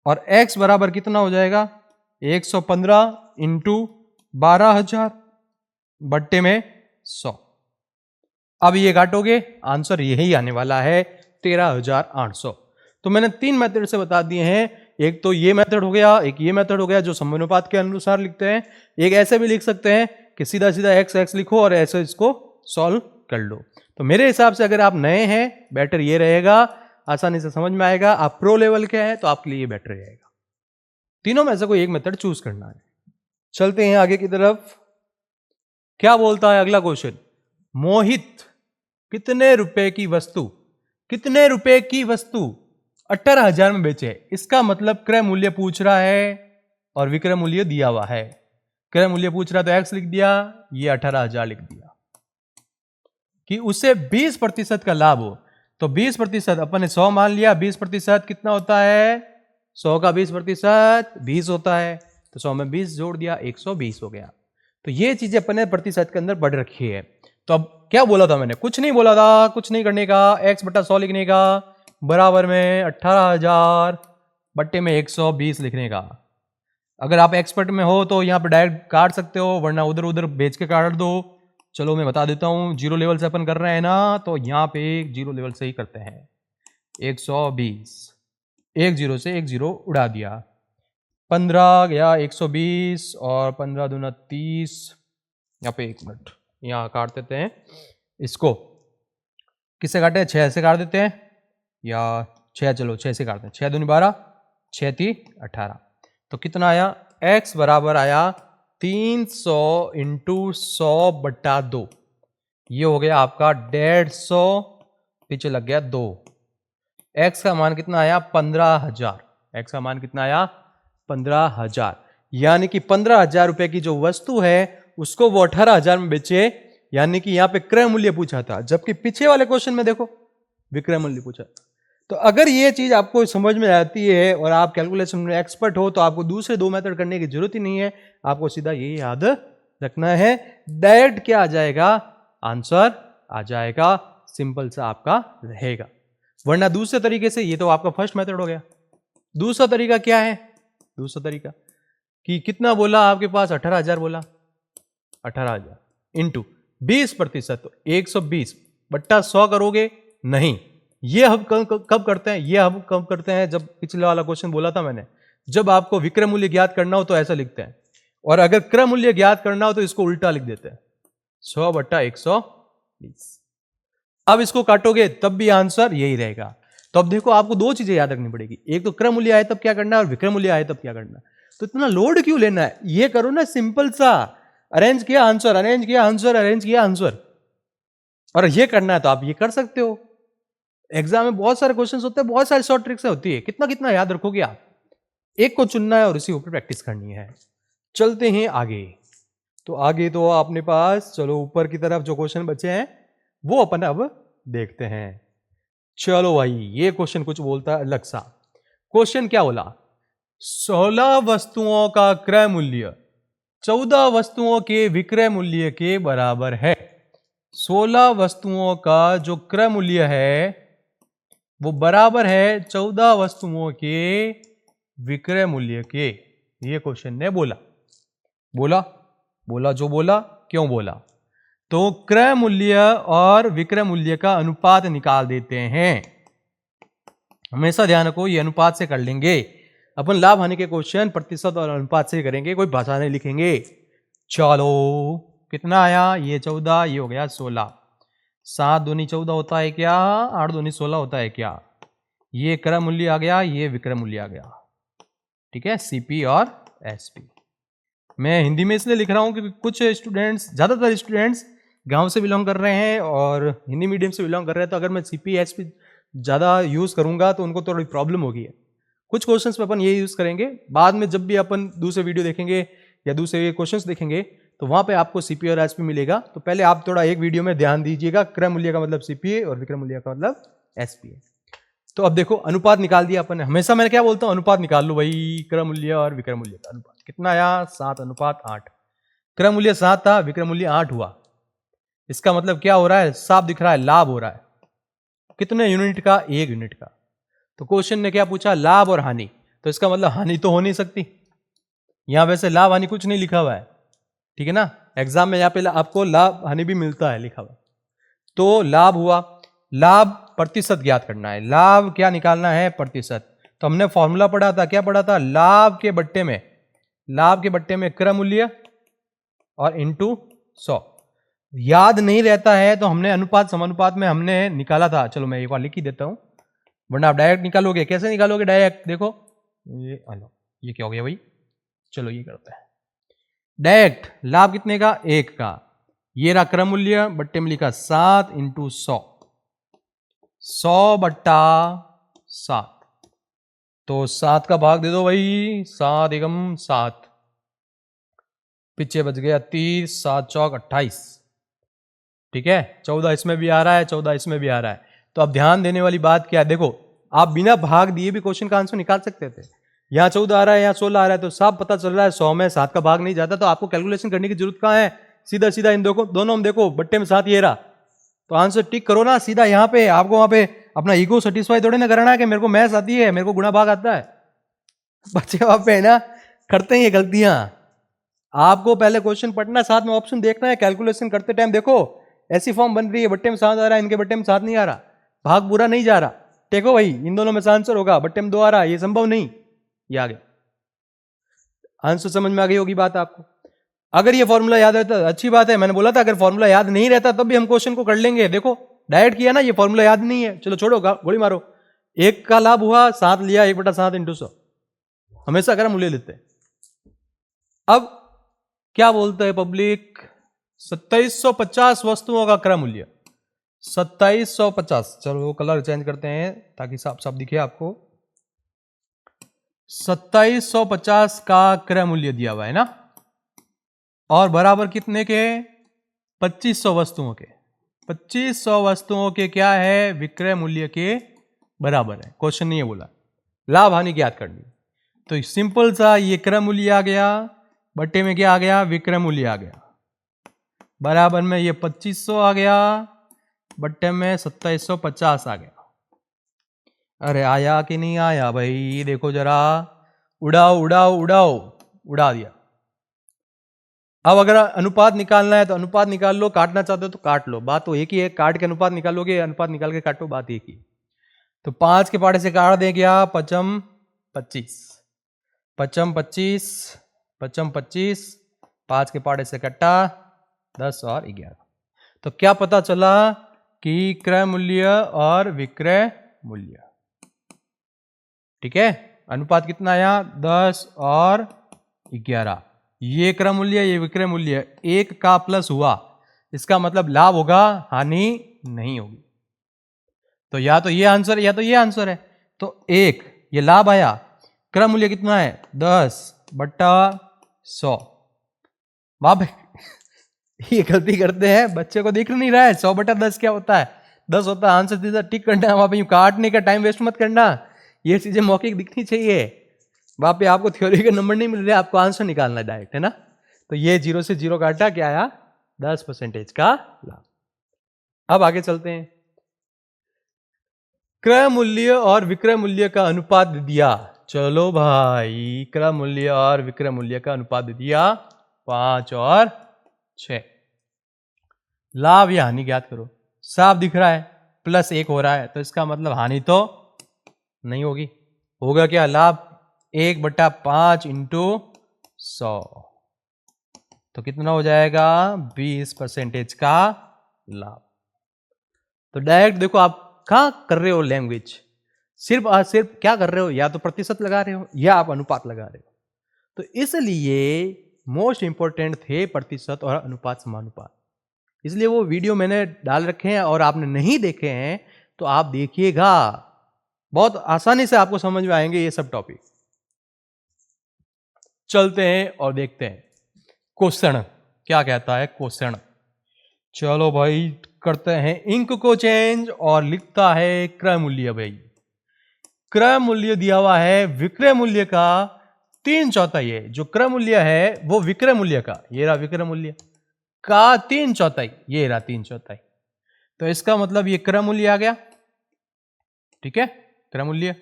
और x बराबर कितना हो जाएगा? 115 इंटू 12,000 बट्टे में 100। अब ये काटोगे, आंसर यही आने वाला है 13,800। तो मैंने 3 मेथड से बता दिए हैं। एक तो ये मेथड हो गया, एक ये मेथड हो गया जो समानुपात के अनुसार लिखते हैं। एक ऐसे भी लिख सकते हैं कि सीधा सीधा x x लिखो और ऐसे इसको सॉल्व कर लो। तो मेरे हिसाब से अगर आप नए हैं, बेटर ये रहेगा, आसानी से समझ में आएगा। आप प्रो लेवल के हैं तो आपके लिए बेटर रहेगा। तीनों में से कोई एक मेथड चूज करना है। चलते हैं आगे की तरफ। क्या बोलता है अगला क्वेश्चन? मोहित कितने रुपए की वस्तु, कितने रुपए की वस्तु 18,000 में बेचे? इसका मतलब क्रय मूल्य पूछ रहा है और विक्रय मूल्य दिया हुआ है। क्रय मूल्य पूछ रहा तो x लिख दिया, ये 18,000 लिख दिया। कि उसे 20% का लाभ हो, तो 20% अपन ने 100 मान लिया, 20% कितना होता है? 100 का 20% 20 होता है। तो 100 में 20 जोड़ दिया, 120 हो गया। तो ये चीजें अपन ने प्रतिशत के अंदर बढ़ रखी है। तो अब क्या बोला था मैंने? कुछ नहीं बोला था, कुछ नहीं करने का, x बटा 100 लिखने का बराबर में 18,000 बट्टे में 120 लिखने का। अगर आप एक्सपर्ट में हो तो यहाँ पे डायरेक्ट काट सकते हो, वरना उधर उधर बेच के काट दो। चलो मैं बता देता हूँ, जीरो लेवल से अपन कर रहे हैं ना, तो यहाँ पे जीरो लेवल से ही करते हैं। 120, एक जीरो से एक जीरो उड़ा दिया, 15 गया 120 और 15 दूना 30। यहाँ पे 1 मिनट, यहाँ काट देते हैं इसको। किससे काटे? 6 से काट देते हैं, या 6, चलो 6 से काटते हैं, 6 दूनी 12, 6 × 3 = 18। तो कितना आया, x बराबर आया 300 × 100/2। ये हो गया आपका 150, पीछे लग गया 2। x का मान कितना आया, 15,000। x का मान कितना आया, 15,000। यानी कि 15,000 रुपए की जो वस्तु है उसको वो 18,000 में बेचे, यानी कि यहां पे क्रय मूल्य पूछा था, जबकि पीछे वाले क्वेश्चन में देखो विक्रय मूल्य पूछा। तो अगर ये चीज आपको समझ में आती है और आप कैलकुलेशन में एक्सपर्ट हो तो आपको दूसरे 2 मेथड करने की जरूरत ही नहीं है, आपको सीधा यही याद रखना है। डायरेक्ट क्या आ जाएगा, आंसर आ जाएगा, सिंपल सा आपका रहेगा। वरना दूसरे तरीके से, ये तो आपका फर्स्ट मेथड हो गया। दूसरा तरीका क्या है, दूसरा तरीका कि कितना बोला आपके पास, 18,000 बोला, 18,000 इंटू 20%, तो 120/100 करोगे, नहीं। ये हम कब करते हैं, ये हम कब करते हैं, जब पिछले वाला क्वेश्चन बोला था मैंने, जब आपको विक्रय मूल्य ज्ञात करना हो तो ऐसा लिखते हैं, और अगर क्रय मूल्य ज्ञात करना हो तो इसको उल्टा लिख देते हैं, 100/120। अब इसको काटोगे तब भी आंसर यही रहेगा। तो अब देखो आपको 2 चीजें याद रखनी पड़ेगी, एक तो क्रय मूल्य आए तब क्या करना है, और विक्रय मूल्य आए तब क्या करना है। तो इतना लोड क्यों लेना है, ये करो ना सिंपल सा, अरेंज किया आंसर, अरेंज किया आंसर, अरेंज किया आंसर, और ये करना है तो आप ये कर सकते हो। एग्जाम में बहुत सारे क्वेश्चंस होते हैं, बहुत सारी शॉर्ट ट्रिक्स होती है, कितना कितना याद रखोगे आप, एक को चुनना है और उसी ऊपर प्रैक्टिस करनी है। चलते हैं आगे। तो आगे तो अपने पास, चलो ऊपर की तरफ जो क्वेश्चन बचे हैं वो अपन अब देखते हैं। चलो भाई, ये क्वेश्चन कुछ बोलता है अलग सा। क्वेश्चन क्या बोला, 16 वस्तुओं का क्रय मूल्य 14 वस्तुओं के विक्रय मूल्य के बराबर है। 16 वस्तुओं का जो क्रय मूल्य है वो बराबर है 14 वस्तुओं के विक्रय मूल्य के। ये क्वेश्चन ने बोला जो बोला, क्यों बोला, तो क्रय मूल्य और विक्रय मूल्य का अनुपात निकाल देते हैं। हमेशा ध्यान रखो, ये अनुपात से कर लेंगे अपन, लाभ हानि के क्वेश्चन प्रतिशत और अनुपात से करेंगे, कोई भाषा नहीं लिखेंगे। चलो कितना आया, ये 14, ये हो गया 16, 7 दूनी 14 होता है क्या, 8 दूनी 16 होता है क्या, ये क्रय मूल्य आ गया, ये विक्रय मूल्य आ गया, ठीक है, सीपी और एसपी। मैं हिंदी में इसलिए लिख रहा हूं क्योंकि कुछ स्टूडेंट्स, ज्यादातर स्टूडेंट्स गांव से बिलोंग कर रहे हैं और हिंदी मीडियम से बिलोंग कर रहे हैं, तो अगर मैं सीपी एसपी ज़्यादा यूज़ करूंगा तो उनको थोड़ी प्रॉब्लम होगी। कुछ क्वेश्चंस पे अपन ये यूज़ करेंगे, बाद में जब भी अपन दूसरे वीडियो देखेंगे या दूसरे क्वेश्चंस देखेंगे तो वहाँ पे आपको सीपी और एसपी मिलेगा। तो पहले आप थोड़ा एक वीडियो में ध्यान दीजिएगा, क्रय मूल्य का मतलब सीपीए और विक्रय मूल्य का मतलब एसपीए। तो अब देखो अनुपात निकाल दिया अपन ने, हमेशा मैं क्या बोलता हूँ, अनुपात निकाल लो भाई, क्रय मूल्य और विक्रय मूल्य का अनुपात। कितना आया, 7:8। क्रय मूल्य 7 था, विक्रय मूल्य 8 हुआ। इसका मतलब क्या हो रहा है, साफ दिख रहा है, लाभ हो रहा है। कितने यूनिट का, 1 यूनिट का। तो क्वेश्चन ने क्या पूछा, लाभ और हानि, तो इसका मतलब हानि तो हो नहीं सकती। यहां वैसे लाभ हानि कुछ नहीं लिखा हुआ है, ठीक है ना, एग्जाम में यहाँ पे आपको लाभ हानि भी मिलता है लिखा हुआ। तो लाभ हुआ, लाभ प्रतिशत ज्ञात करना है, लाभ क्या निकालना है, प्रतिशत। तो हमने फॉर्मूला पढ़ा था, क्या पढ़ा था, लाभ के बट्टे में क्रय मूल्य और इंटू 100। याद नहीं रहता है तो हमने अनुपात समानुपात में हमने निकाला था। चलो मैं एक बार लिख ही देता हूं, वरना आप डायरेक्ट निकालोगे। कैसे निकालोगे डायरेक्ट, देखो ये क्या हो गया भाई, चलो ये करते हैं डायरेक्ट। लाभ कितने का, 1 का, ये रहा क्रय मूल्य, बट्टे में लिखा 7 × 100, 100/7। तो 7 का भाग दे दो भाई, 7 एकम 7, पीछे बच गया 30, 7 चौक 28, ठीक है। 14 इसमें भी आ रहा है, 14 इसमें भी आ रहा है। तो अब ध्यान देने वाली बात क्या है, देखो आप बिना भाग दिए भी क्वेश्चन का आंसर निकाल सकते थे। यहाँ 14 आ रहा है, यहाँ 16 आ रहा है, तो साफ पता चल रहा है 100 में 7 का भाग नहीं जाता, तो आपको कैलकुलेशन करने की जरूरत कहाँ है, सीधा सीधा इन दोनों में देखो, बट्टे में 7 ये रहा, तो आंसर टिक करो ना सीधा यहाँ पे। आपको वहां पे अपना ईगो सेटिस्फाई थोड़ी ना करना है कि मेरे को मैथ्स आती है, मेरे को गुणा भाग आता है। बच्चे वहां पे है ना करते हैं ये गलतियां। आपको पहले क्वेश्चन पढ़ना, साथ में ऑप्शन देखना है, कैलकुलेशन करते टाइम देखो ऐसी फॉर्म बन रही है, बट्टे में 7 आ रहा है, इनके बट्टे में 7 नहीं आ रहा, भाग बुरा नहीं जा रहा, देखो भाई इन दोनों में से आंसर होगा, बट्टे में 2 आ रहा है, ये संभव नहीं, ये आ गया। आंसर समझ में आ गई होगी बात आपको। अगर ये फॉर्मूला याद रहता अच्छी बात है, मैंने बोला था अगर फॉर्मूला याद नहीं रहता तब भी हम क्वेश्चन को कर लेंगे। देखो डायरेक्ट किया ना, ये फॉर्मूला याद नहीं है, चलो छोड़ो गोली मारो, एक का लाभ हुआ, 7 लिया, 1/7 इंटू 100, हमेशा क्रय मूल्य लेते हैं। अब क्या बोलते हैं पब्लिक, 2750 वस्तुओं का क्रय मूल्य 2750। चलो कलर चेंज करते हैं ताकि साफ साफ दिखे आपको। 2750 का क्रय मूल्य दिया हुआ है ना, और बराबर कितने के, 2500 वस्तुओं के। 2500 वस्तुओं के क्या है, विक्रय मूल्य के बराबर है। क्वेश्चन नहीं है बोला लाभ हानि ज्ञात करनी, तो सिंपल सा ये क्रय मूल्य आ गया, बट्टे में क्या आ गया, विक्रय मूल्य आ गया, बराबर में ये 2500 आ गया, बट्टे में 2750 आ गया। अरे आया कि नहीं आया भाई, देखो जरा, उड़ाओ उड़ाओ उड़ाओ, उड़ा दिया। अब अगर अनुपात निकालना है तो अनुपात निकाल लो, काटना चाहते हो तो काट लो, बात तो एक ही है, काट के अनुपात निकालोगे, अनुपात निकाल के काटो, बात एक ही। तो 5 के पाड़े से काट दे क्या, 5 25, 5 25, 5 25, 5 के पाड़े से कट्टा 10 और 11। तो क्या पता चला कि क्रय मूल्य और विक्रय मूल्य, ठीक है, अनुपात कितना आया, 10 और 11। ये क्रय मूल्य, ये विक्रय मूल्य, एक का प्लस हुआ, इसका मतलब लाभ होगा, हानि नहीं होगी। तो या तो ये आंसर या तो ये आंसर है। तो एक ये लाभ आया, क्रय मूल्य कितना है, 10/100। बाप ये गलती करते हैं, बच्चे को दिख नहीं रहा है 100/10 क्या होता है, 10 होता है। आंसर सीधा टिक करना है, वहां पे काटने का टाइम वेस्ट मत करना, ये चीजें मौखिक दिखनी चाहिए। वहां पे आपको थ्योरी के नंबर नहीं मिल रहे, आपको आंसर निकालना है डायरेक्ट, है ना। तो ये 0 से 0 काटा, क्या आया, 10% का लाभ। अब आगे चलते हैं, क्रय मूल्य और विक्रय मूल्य का अनुपात दिया। चलो भाई, क्रय मूल्य और विक्रय मूल्य का अनुपात दिया 5 और 6। लाभ या हानि ज्ञात करो। साफ दिख रहा है +1 हो रहा है, तो इसका मतलब हानि तो नहीं होगी। होगा क्या, लाभ 1/5 इंटू 100, तो कितना हो जाएगा, 20% का लाभ। तो डायरेक्ट देखो, आप कहां कर रहे हो लैंग्वेज, सिर्फ क्या कर रहे हो, या तो प्रतिशत लगा रहे हो या आप अनुपात लगा रहे हो। तो इसलिए मोस्ट इंपॉर्टेंट थे प्रतिशत और अनुपात समानुपात, इसलिए वो वीडियो मैंने डाल रखे हैं, और आपने नहीं देखे हैं तो आप देखिएगा, बहुत आसानी से आपको समझ में आएंगे ये सब टॉपिक। चलते हैं और देखते हैं क्वेश्चन क्या कहता है। क्वेश्चन चलो भाई करते हैं, इंक को चेंज, और लिखता है क्रय मूल्य। भाई क्रय मूल्य दिया हुआ है विक्रय मूल्य का 3/4 है, जो क्रय मूल्य है वो विक्रय मूल्य का, ये रहा विक्रय मूल्य का 3/4, ये रहा 3/4। तो इसका मतलब ये क्रय मूल्य आ गया, ठीक है, क्रय मूल्य,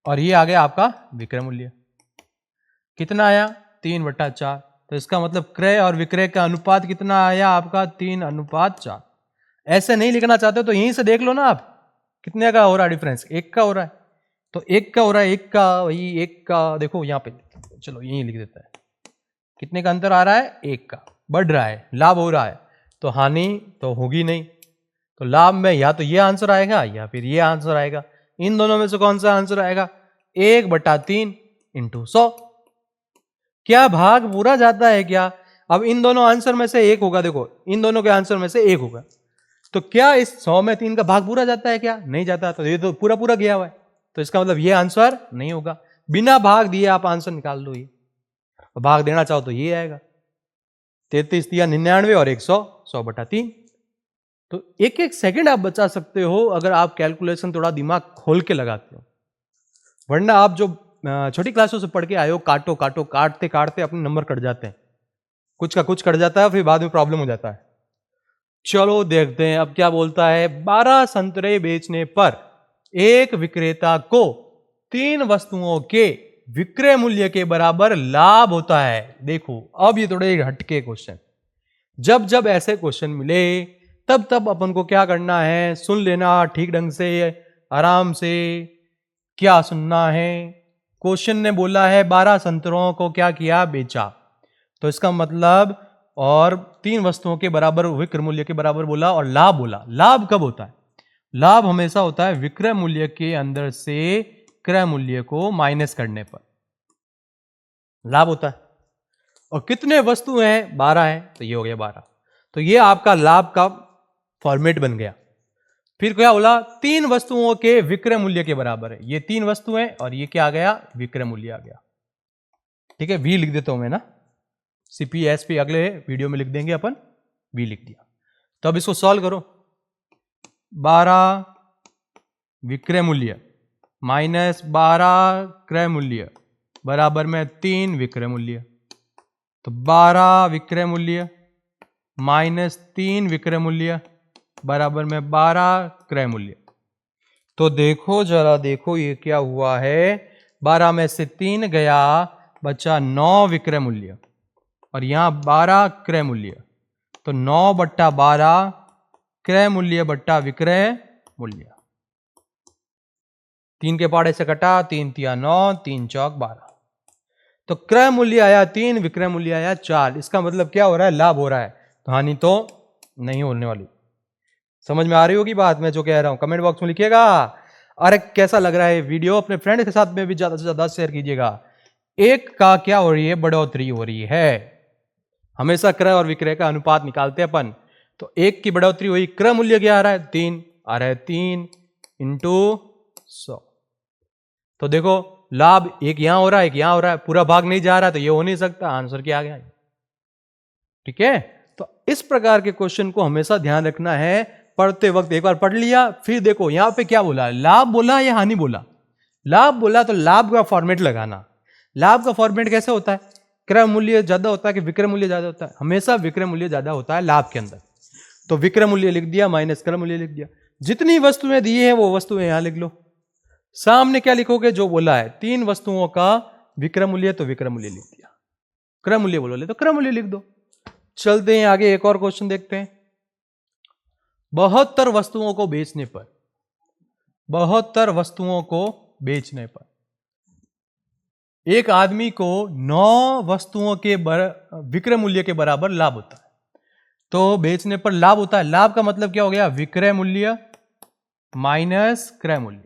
और ये आ गया आपका विक्रय मूल्य। कितना आया, 3/4। तो इसका मतलब क्रय और विक्रय का अनुपात कितना आया आपका, 3/4। ऐसे नहीं लिखना चाहते तो यहीं से देख लो ना आप, कितने का हो रहा है डिफरेंस, 1 का हो रहा है। तो 1 का हो रहा है, 1 का, वही 1 का, देखो यहां पे, चलो यहीं लिख देता है, कितने का अंतर आ रहा है, 1 का, बढ़ रहा है, लाभ हो रहा है, तो हानि तो होगी नहीं। तो लाभ में या तो ये आंसर आएगा या फिर ये आंसर आएगा, इन दोनों में से कौन सा आंसर आएगा, 1/3 इंटू 100। क्या भाग पूरा जाता है क्या, अब इन दोनों आंसर में से एक होगा, देखो इन दोनों के आंसर में से एक होगा, तो क्या इस 100 में 3 का भाग पूरा जाता है क्या, नहीं जाता, तो ये तो पूरा पूरा गया हुआ है, तो इसका मतलब ये आंसर नहीं होगा। बिना भाग दिए आप आंसर निकाल दो, ये भाग देना चाहो तो ये आएगा, 33 या 99 और 100, 100/3। तो एक एक सेकंड आप बचा सकते हो अगर आप कैलकुलेशन थोड़ा दिमाग खोल के लगाते हो, वरना आप जो छोटी क्लासों से पढ़ के आए हो, काटो काटो, काटते काटते अपने नंबर कट जाते हैं, कुछ का कुछ कट जाता है, फिर बाद में प्रॉब्लम हो जाता है। चलो देखते हैं अब क्या बोलता है। 12 संतरे बेचने पर एक विक्रेता को 3 वस्तुओं के विक्रय मूल्य के बराबर लाभ होता है। देखो अब ये थोड़े हटके क्वेश्चन, जब जब ऐसे क्वेश्चन मिले तब तब अपन को क्या करना है, सुन लेना ठीक ढंग से, आराम से। क्या सुनना है, क्वेश्चन ने बोला है 12 संतरों को क्या किया, बेचा, तो इसका मतलब, और 3 वस्तुओं के बराबर विक्रय मूल्य के बराबर बोला, और लाभ बोला। लाभ कब होता है, लाभ हमेशा होता है विक्रय मूल्य के अंदर से क्रय मूल्य को माइनस करने पर लाभ होता है। और कितने वस्तु हैं? 12 हैं, तो ये हो गया 12। तो ये आपका लाभ का फॉर्मेट बन गया। फिर क्या बोला? 3 वस्तुओं के विक्रय मूल्य के बराबर है। ये 3 वस्तुएं और ये क्या आ गया? विक्रय मूल्य आ गया। ठीक है, वी लिख देता हूं मैं ना, CPSP अगले वीडियो में लिख देंगे अपन, वी लिख दिया। तो अब इसको सॉल्व करो। 12 विक्रय मूल्य माइनस 12 क्रय मूल्य बराबर में 3 विक्रय मूल्य। तो 12 विक्रय मूल्य माइनस 3 विक्रय मूल्य बराबर में 12 क्रय मूल्य। तो देखो जरा, देखो ये क्या हुआ है। 12 में से 3 गया, बचा 9 विक्रय मूल्य और यहां 12 क्रय मूल्य। तो 9/12 क्रय मूल्य बट्टा विक्रय मूल्य। 3 के पाड़े से कटा, 3 तिया 9, 3 चौक 12। तो क्रय मूल्य आया 3, विक्रय मूल्य आया 4। इसका मतलब क्या हो रहा है? लाभ हो रहा है। तो हानि तो नहीं होने वाली। समझ में आ रही होगी बात मैं जो कह रहा हूं? कमेंट बॉक्स में लिखिएगा। अरे कैसा लग रहा है वीडियो? अपने फ्रेंड के साथ में भी ज्यादा से ज्यादा शेयर कीजिएगा। एक का क्या हो रही है? बढ़ोतरी हो रही है। हमेशा क्रय और विक्रय का अनुपात निकालते हैं अपन। तो एक की बढ़ोतरी हुई, क्रय मूल्य क्या आ रहा है? 3 आ रहा है, 3 इंटू 100। तो देखो लाभ एक यहां हो रहा है, एक यहां हो रहा है, पूरा भाग नहीं जा रहा, तो ये हो नहीं सकता। आंसर क्या आ गया? ठीक है। तो इस प्रकार के क्वेश्चन को हमेशा ध्यान रखना है पढ़ते वक्त। एक बार पढ़ लिया, फिर देखो यहां पे क्या बोला, लाभ बोला या हानि बोला? लाभ बोला तो लाभ का फॉर्मेट लगाना। लाभ का फॉर्मेट कैसे होता है? क्रय मूल्य ज्यादा होता है कि विक्रय मूल्य ज्यादा होता है? हमेशा विक्रय मूल्य ज्यादा होता है लाभ के अंदर। तो विक्रय मूल्य लिख दिया माइनस क्रय मूल्य लिख दिया। जितनी वस्तुएं दी है वो वस्तुएं यहां लिख लो। सामने क्या लिखोगे? जो बोला है 3 वस्तुओं का विक्रय मूल्य, तो विक्रय मूल्य लिख दिया। क्रय मूल्य बोलोगे तो क्रय मूल्य लिख दो। चलते हैं आगे, एक और क्वेश्चन देखते हैं। 72 वस्तुओं को बेचने पर, 72 वस्तुओं को बेचने पर एक आदमी को 9 वस्तुओं के विक्रय मूल्य के बराबर लाभ होता है। तो बेचने पर लाभ होता है। लाभ का मतलब क्या हो गया? विक्रय मूल्य माइनस क्रय मूल्य।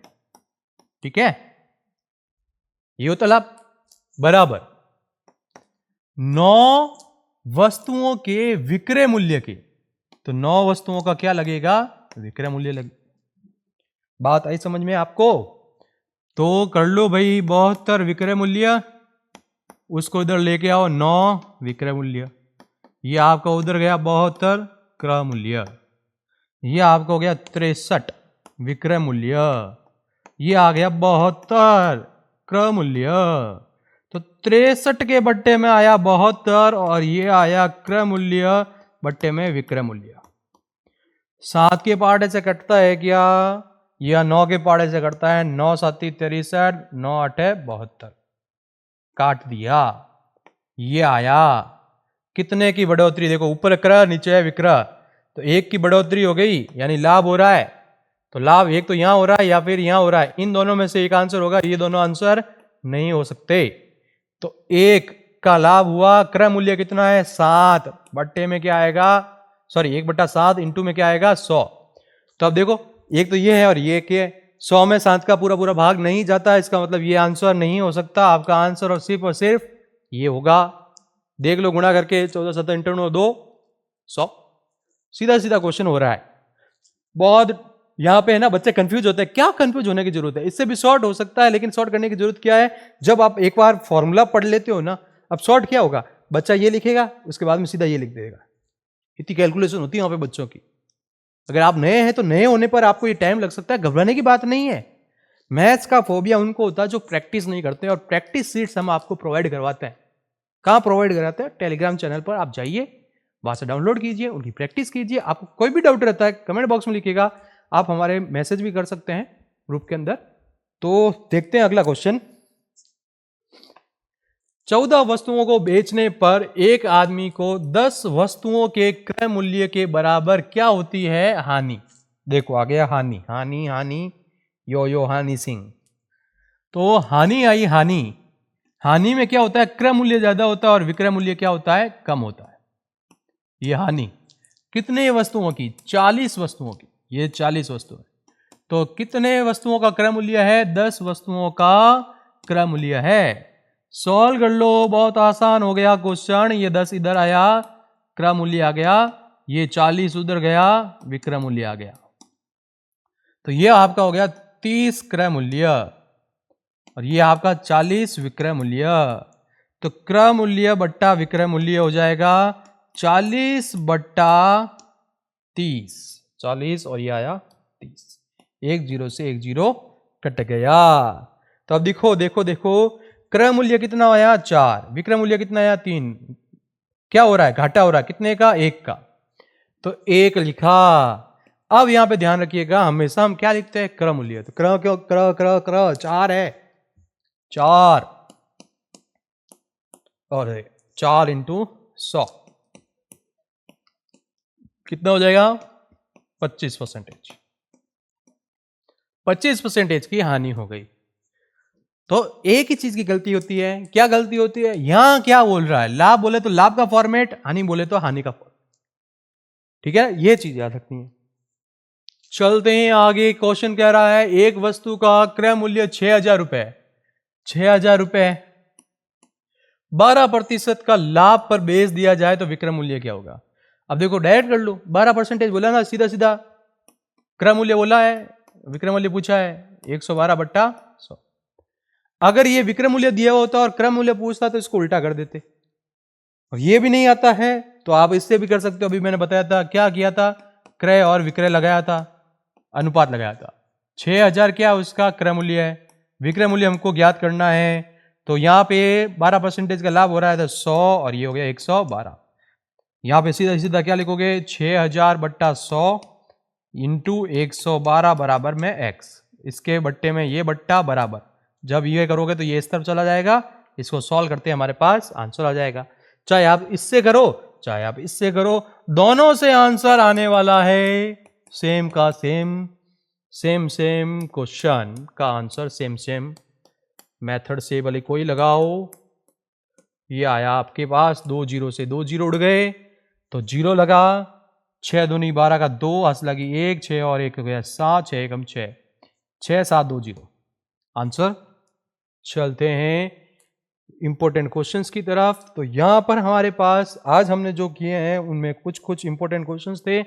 ठीक है, ये होता लाभ। बराबर 9 वस्तुओं के विक्रय मूल्य के, तो 9 वस्तुओं का क्या लगेगा? विक्रय मूल्य लगे। बात आई समझ में आपको? तो कर लो भाई, 72 विक्रय मूल्य, उसको इधर लेके आओ 9 विक्रय मूल्य। ये आपका उधर गया 72 क्रय मूल्य। ये आपका हो गया 63 विक्रय मूल्य। ये आ गया 72 क्रय मूल्य। तो 63 के बट्टे में आया 72 और ये आया क्रय मूल्य बट्टे में विक्रय मूल्य। 7 के पार्ट से कटता है क्या? या 9 के पाड़े से कटता है? 9 7 63, 9 8 72, काट दिया। ये आया कितने की बढ़ोतरी? देखो ऊपर क्रय नीचे है विक्रय, तो 1 की बढ़ोतरी हो गई, यानी लाभ हो रहा है। तो लाभ एक तो यहां हो रहा है या फिर यहां हो रहा है। इन दोनों में से एक आंसर होगा, ये दोनों आंसर नहीं हो सकते। तो 1 का लाभ हुआ। क्रय मूल्य कितना है? 7 बट्टे में क्या आएगा? सॉरी 1/7 इंटू में क्या आएगा? 100। तो अब देखो एक तो ये है और ये क्या है? 100 में 7 का पूरा पूरा भाग नहीं जाता, इसका मतलब ये आंसर नहीं हो सकता। आपका आंसर और सिर्फ ये होगा। देख लो गुणा करके, 14 7 इंटू 9 2 100। सीधा सीधा क्वेश्चन हो रहा है। बहुत यहां पे है ना, बच्चे कंफ्यूज होते हैं। क्या कंफ्यूज होने की जरूरत है? इससे भी शॉर्ट हो सकता है, लेकिन शॉर्ट करने की जरूरत क्या है? जब आप एक बार फॉर्मूला पढ़ लेते हो ना, अब शॉर्ट क्या होगा? बच्चा ये लिखेगा, उसके बाद में सीधा ये लिख देगा। इतनी कैलकुलेशन होती है वहां पे बच्चों की। अगर आप नए हैं तो नए होने पर आपको ये टाइम लग सकता है, घबराने की बात नहीं है। मैथ्स का फोबिया उनको होता है जो प्रैक्टिस नहीं करते, और प्रैक्टिस सीट्स हम आपको प्रोवाइड करवाते हैं। कहां प्रोवाइड कराते हैं? टेलीग्राम चैनल पर आप जाइए, वहां से डाउनलोड कीजिए, उनकी प्रैक्टिस कीजिए। आपको कोई भी डाउट रहता है कमेंट बॉक्स में लिखिएगा, आप हमारे मैसेज भी कर सकते हैं ग्रुप के अंदर। तो देखते हैं अगला क्वेश्चन। 14 वस्तुओं को बेचने पर एक आदमी को 10 वस्तुओं के क्रय मूल्य के बराबर क्या होती है? हानि। देखो आ गया हानि, हानि हानि, यो हानि सिंह। तो हानि आई। हानि, हानि में क्या होता है? क्रय मूल्य ज्यादा होता है और विक्रय मूल्य क्या होता है? कम होता है। ये हानि कितने वस्तुओं की? 40 वस्तुओं की। ये 40 वस्तुएं। तो कितने वस्तुओं का क्रय मूल्य है? 10 वस्तुओं का क्रय मूल्य है। सॉल्व कर लो, बहुत आसान हो गया क्वेश्चन। ये 10 इधर आया, क्रय मूल्य आ गया, ये 40 उधर गया, विक्रय मूल्य आ गया। तो ये आपका हो गया 30 क्रय मूल्य और ये आपका 40 विक्रय मूल्य। तो क्रय मूल्य बट्टा विक्रय मूल्य हो जाएगा 40 बट्टा 30। 40 और ये आया 30। एक जीरो से एक जीरो कट गया। तो अब देखो देखो देखो, क्रय मूल्य कितना आया? 4। विक्रय मूल्य कितना आया? 3। क्या हो रहा है? घाटा हो रहा है। कितने का? 1 का। तो 1 लिखा। अब यहां पे ध्यान रखिएगा, हमेशा हम क्या लिखते हैं? क्रय मूल्य। तो क्रय क्यों? क्रय क्रय क्रय 4 है, 4 और 4 इंटू 100 कितना हो जाएगा? 25%। 25% की हानि हो गई। तो एक ही चीज की गलती होती है। क्या गलती होती है? यहां क्या बोल रहा है? लाभ बोले तो लाभ का फॉर्मेट, हानि बोले तो हानि का फॉर्मेट। ठीक है, ये चीज याद रखनी है। चलते हैं आगे। क्वेश्चन कह रहा है एक वस्तु का क्रय मूल्य 6,000 रुपए। 6,000 रुपए 12% का लाभ पर बेच दिया जाए तो विक्रय मूल्य क्या होगा? अब देखो, डायरेक्ट कर लो। 12% बोला ना, सीधा सीधा। क्रय मूल्य बोला है, विक्रय मूल्य पूछा है, 112 बट्टा 100। अगर ये विक्रय मूल्य दिया होता और क्रय मूल्य पूछता तो इसको उल्टा कर देते। और ये भी नहीं आता है तो आप इससे भी कर सकते हो। अभी मैंने बताया था, क्या किया था? क्रय और विक्रय लगाया था, अनुपात लगाया था। 6,000 क्या उसका क्रय मूल्य है, विक्रय मूल्य हमको ज्ञात करना है। तो यहां पे 12% का लाभ हो रहा है तो 100 और ये हो गया 112। यहां पे सीधा सीधा क्या लिखोगे? 6,000 बट्टा 100 इंटू 112 बराबर में x। इसके बट्टे में ये बट्टा बराबर, जब ये करोगे तो ये इस तरफ चला जाएगा। इसको सॉल्व करते हैं, हमारे पास आंसर आ जाएगा। चाहे आप इससे करो चाहे आप इससे करो, दोनों से आंसर आने वाला है सेम का सेम। सेम सेम क्वेश्चन का आंसर सेम सेम मेथड से भले कोई लगाओ। ये आया आपके पास, 2 जीरो से 2 जीरो उड़ गए तो जीरो लगा। 6 दूनी 12 का 2, हंस लगी 1, 6 और 1 हो गया 7, 6 एकम 6, 6 7 2 जीरो आंसर। चलते हैं इंपॉर्टेंट क्वेश्चंस की तरफ। तो यहां पर हमारे पास आज हमने जो किए हैं उनमें कुछ कुछ इंपॉर्टेंट क्वेश्चंस थे।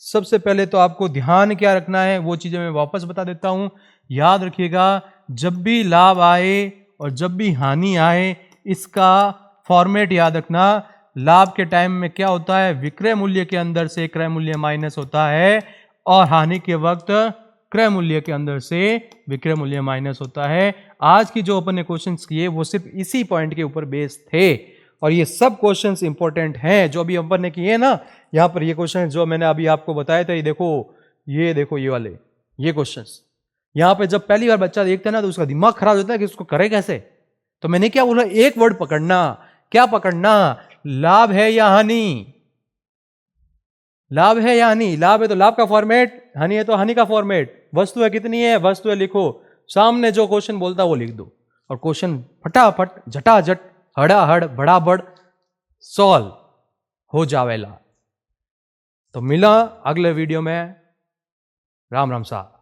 सबसे पहले तो आपको ध्यान क्या रखना है वो चीजें मैं वापस बता देता हूं। याद रखिएगा, जब भी लाभ आए और जब भी हानि आए, इसका फॉर्मेट याद रखना। लाभ के टाइम में क्या होता है? विक्रय मूल्य के अंदर से क्रय मूल्य माइनस होता है और हानि के वक्त क्रय मूल्य के अंदर से विक्रय मूल्य माइनस होता है। आज की जो अपन ने क्वेश्चंस किए वो सिर्फ इसी पॉइंट के ऊपर बेस्ड थे और ये सब क्वेश्चंस इंपॉर्टेंट हैं जो अभी अपन ने किए ना। यहां पर ये क्वेश्चन जो मैंने अभी आपको बताया था, ये देखो ये वाले ये क्वेश्चंस। यहां पे जब पहली बार बच्चा देखता है ना तो उसका दिमाग खराब होता है कि उसको करे कैसे। तो मैंने क्या बोला? एक वर्ड पकड़ना। क्या पकड़ना? लाभ है या हानि। लाभ है या हानि। लाभ है तो लाभ का फॉर्मेट, हानि है तो हानि का फॉर्मेट। वस्तु है कितनी है, वस्तु है लिखो, सामने जो क्वेश्चन बोलता है वो लिख दो और क्वेश्चन फटाफट झटाझट हड़ाहड़ बड़ाबड़ सॉल्व हो जावेला। तो मिला अगले वीडियो में। राम राम साहब।